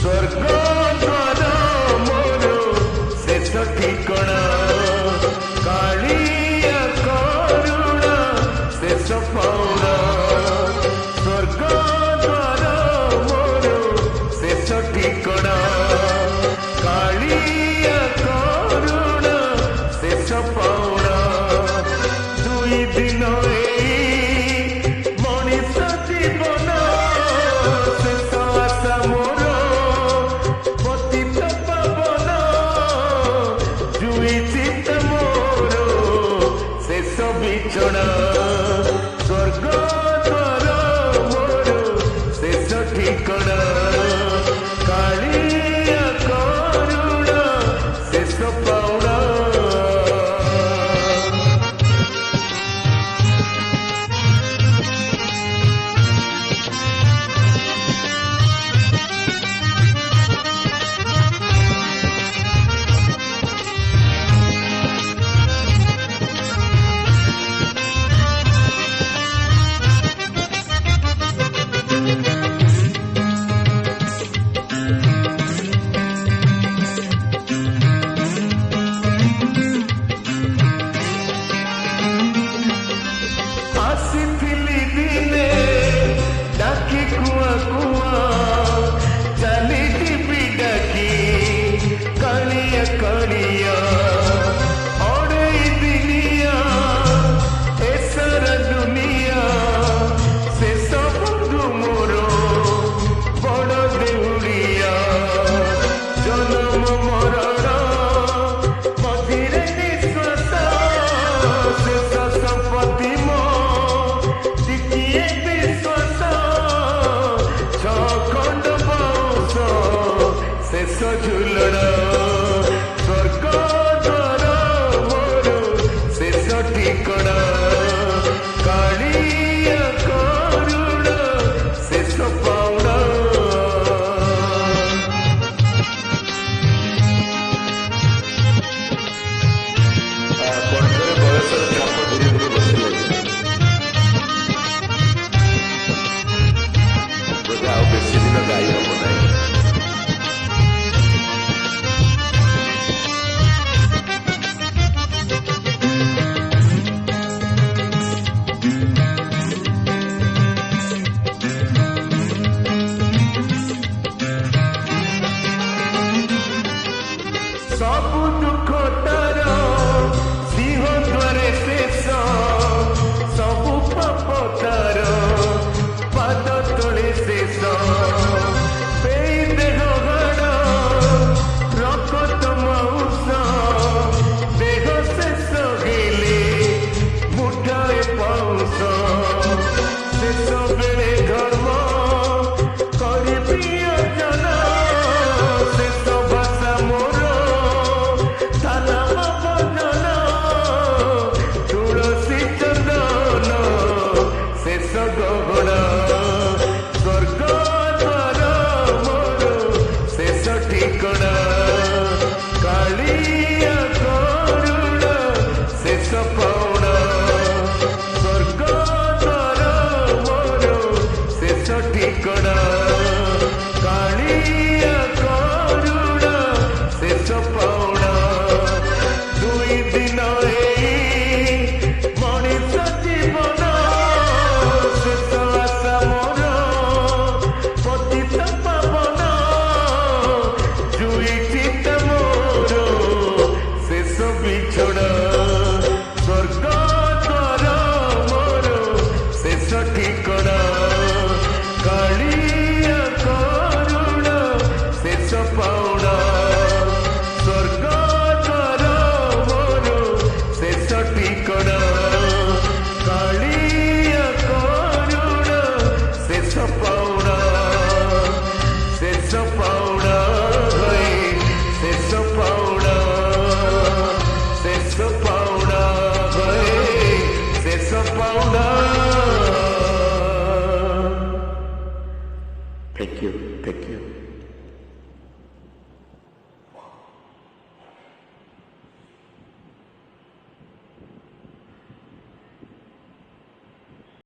स्वर्ग द्वार मोर शेष ठिकणा कालिया करुणा शेष पाउणा स्वर्ग द्वार मोर शेष ठिकणा कालिया करुणा शेष पाउणा दुई दिन मनीष जीवन शेष आशा मोर पतित पावन जुई चित मोर शेष बिछड़ा स्वर्ग द्वार मोर शेष ठिकणा कालिया करुणा शेष पाउणा आसिथिली दिने डाकी कुआ कुआ चली टीपी डाकी कालिया कालिया अड़ई दिनिया ए सारा दुनिया से सब बंधु मोर बड़ देउड़िया जन्म मरण मझिरे निश्वास शेष संपत्ति शेष झुलना